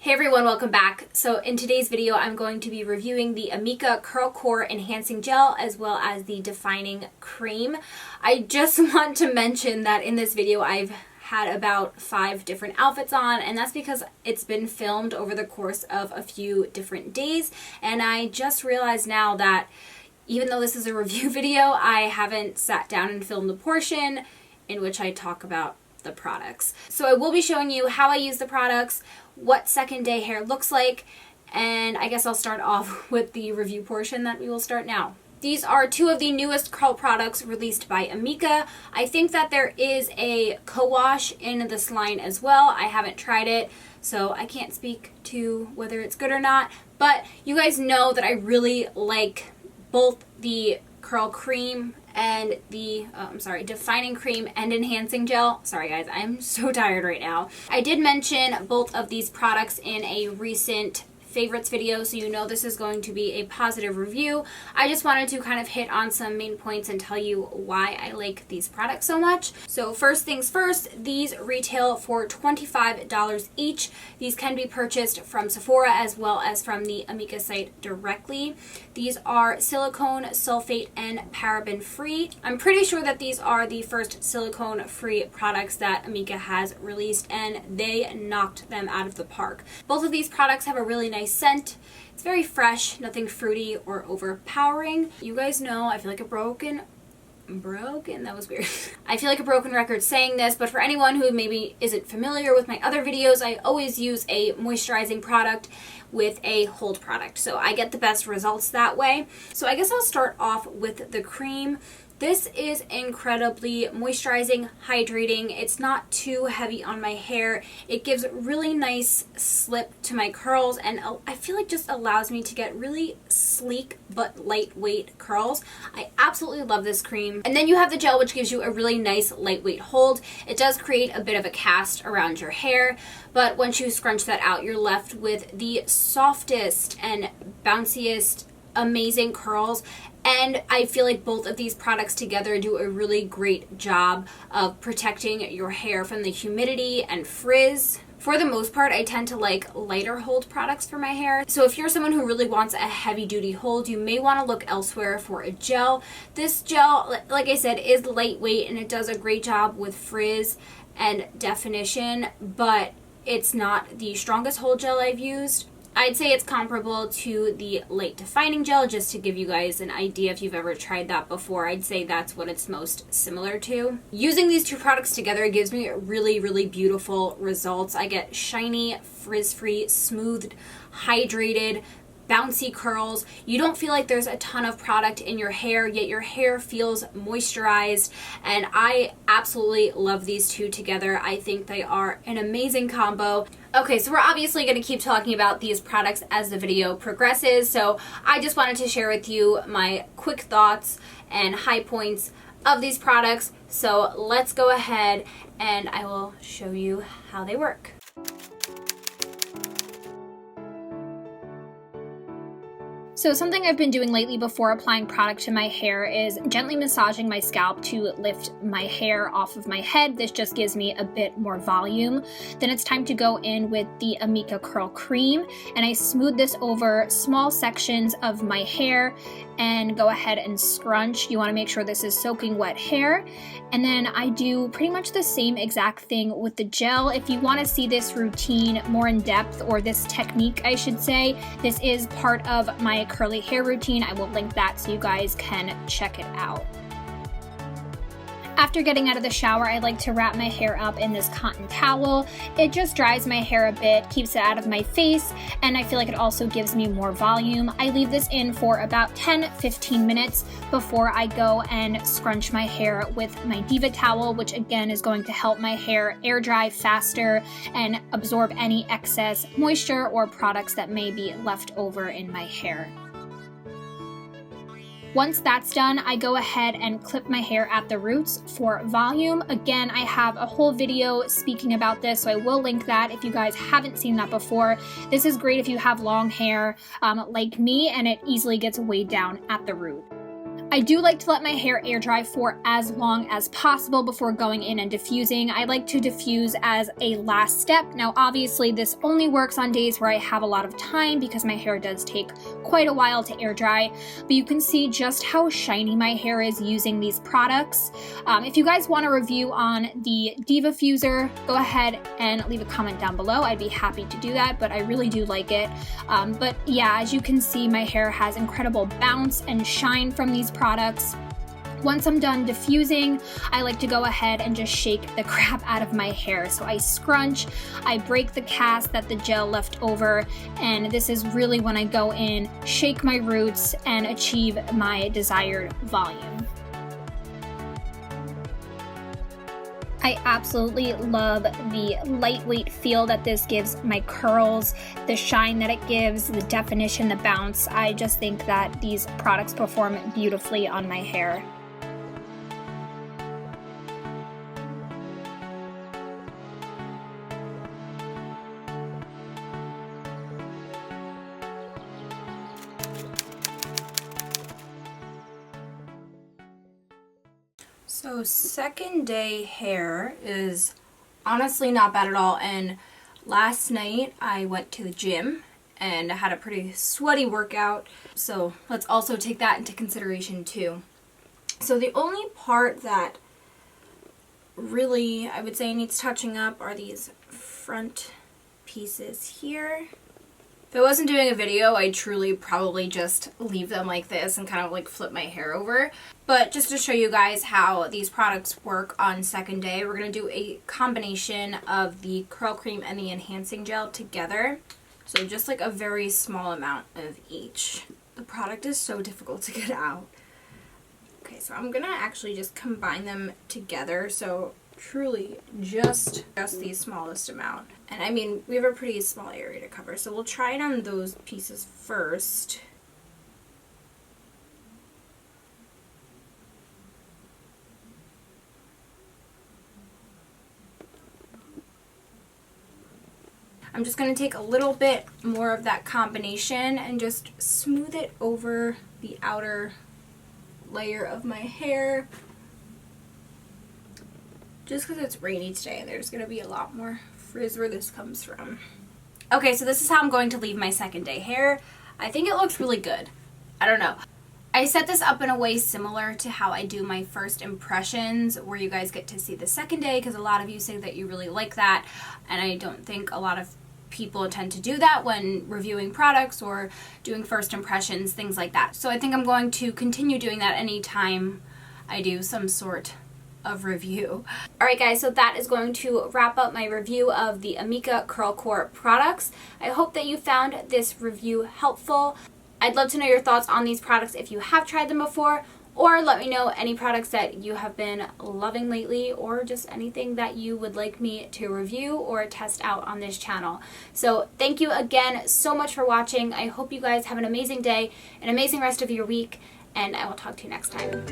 Hey everyone, welcome back. So in today's video, I'm going to be reviewing the Amika Curl Core Enhancing Gel as well as the Defining Cream. I just want to mention that in this video, I've had about 5 different outfits on, and that's because it's been filmed over the course of a few different days. And I just realized now that even though this is a review video, I haven't sat down and filmed the portion in which I talk about the products. So I will be showing you how I use the products, what second day hair looks like, and I guess I'll start off with the review portion that we will start now. These are 2 of the newest curl products released by Amika. I think that there is a co-wash in this line as well. I haven't tried it, so I can't speak to whether it's good or not, but you guys know that I really like both the curl cream and the, defining cream and enhancing gel. Sorry guys, I'm so tired right now. I did mention both of these products in a recent favorites video, so you know this is going to be a positive review. I just wanted to kind of hit on some main points and tell you why I like these products so much. So first things first, these retail for $25 each. These can be purchased from Sephora as well as from the Amika site directly. These are silicone, sulfate, and paraben free. I'm pretty sure that these are the first silicone free products that Amika has released, and they knocked them out of the park. Both of these products have a really nice scent. It's very fresh, nothing fruity or overpowering. You guys know I feel like a broken, that was weird. I feel like a broken record saying this, but for anyone who maybe isn't familiar with my other videos, I always use a moisturizing product with a hold product, so I get the best results that way. So I guess I'll start off with the cream. This is incredibly moisturizing, hydrating. It's not too heavy on my hair. It gives really nice slip to my curls, and I feel like just allows me to get really sleek but lightweight curls. I absolutely love this cream. And then you have the gel, which gives you a really nice lightweight hold. It does create a bit of a cast around your hair, but once you scrunch that out, you're left with the softest and bounciest amazing curls. And I feel like both of these products together do a really great job of protecting your hair from the humidity and frizz. For the most part, I tend to like lighter hold products for my hair. So if you're someone who really wants a heavy duty hold, you may want to look elsewhere for a gel. This gel, like I said, is lightweight and it does a great job with frizz and definition, but it's not the strongest hold gel I've used. I'd say it's comparable to the light defining gel, just to give you guys an idea if you've ever tried that before. I'd say that's what it's most similar to. Using these 2 products together gives me really, really beautiful results. I get shiny, frizz-free, smoothed, hydrated, bouncy curls. You don't feel like there's a ton of product in your hair, yet your hair feels moisturized, and I absolutely love these 2 together. I think they are an amazing combo. Okay, so we're obviously going to keep talking about these products as the video progresses, so I just wanted to share with you my quick thoughts and high points of these products. So let's go ahead and I will show you how they work. So something I've been doing lately before applying product to my hair is gently massaging my scalp to lift my hair off of my head. This just gives me a bit more volume. Then it's time to go in with the Amika Curl Cream, and I smooth this over small sections of my hair and go ahead and scrunch. You want to make sure this is soaking wet hair. And then I do pretty much the same exact thing with the gel. If you want to see this routine more in depth, or this technique I should say, this is part of my curly hair routine. I will link that so you guys can check it out. After getting out of the shower, I like to wrap my hair up in this cotton towel. It just dries my hair a bit, keeps it out of my face, and I feel like it also gives me more volume. I leave this in for about 10-15 minutes before I go and scrunch my hair with my Diva towel, which again is going to help my hair air dry faster and absorb any excess moisture or products that may be left over in my hair. Once that's done, I go ahead and clip my hair at the roots for volume. Again, I have a whole video speaking about this, so I will link that if you guys haven't seen that before. This is great if you have long hair like me and it easily gets weighed down at the root. I do like to let my hair air dry for as long as possible before going in and diffusing. I like to diffuse as a last step. Now, obviously, this only works on days where I have a lot of time because my hair does take quite a while to air dry, but you can see just how shiny my hair is using these products. If you guys want a review on the Divafuser, go ahead and leave a comment down below. I'd be happy to do that, but I really do like it. But yeah, as you can see, my hair has incredible bounce and shine from these products. Once I'm done diffusing, I like to go ahead and just shake the crap out of my hair. So I scrunch, I break the cast that the gel left over, and this is really when I go in, shake my roots, and achieve my desired volume. I absolutely love the lightweight feel that this gives my curls, the shine that it gives, the definition, the bounce. I just think that these products perform beautifully on my hair. So second day hair is honestly not bad at all, and last night I went to the gym and I had a pretty sweaty workout, so let's also take that into consideration too. So the only part that really I would say needs touching up are these front pieces here. If I wasn't doing a video, I'd truly probably just leave them like this and kind of like flip my hair over. But just to show you guys how these products work on second day, we're going to do a combination of the curl cream and the enhancing gel together. So just like a very small amount of each. The product is so difficult to get out. Okay, so I'm going to actually just combine them together. So truly just the smallest amount. And I mean, we have a pretty small area to cover, so we'll try it on those pieces first. I'm just going to take a little bit more of that combination and just smooth it over the outer layer of my hair. Just because it's rainy today, there's going to be a lot more frizz where this comes from. Okay, so this is how I'm going to leave my second day hair. I think it looks really good. I don't know. I set this up in a way similar to how I do my first impressions, where you guys get to see the second day, because a lot of you say that you really like that, and I don't think a lot of people tend to do that when reviewing products or doing first impressions, things like that. So I think I'm going to continue doing that anytime I do some sort of review. Alright guys, so that is going to wrap up my review of the Amika Curl Core products. I hope that you found this review helpful. I'd love to know your thoughts on these products if you have tried them before, or let me know any products that you have been loving lately, or just anything that you would like me to review or test out on this channel. So thank you again so much for watching. I hope you guys have an amazing day, an amazing rest of your week, and I will talk to you next time.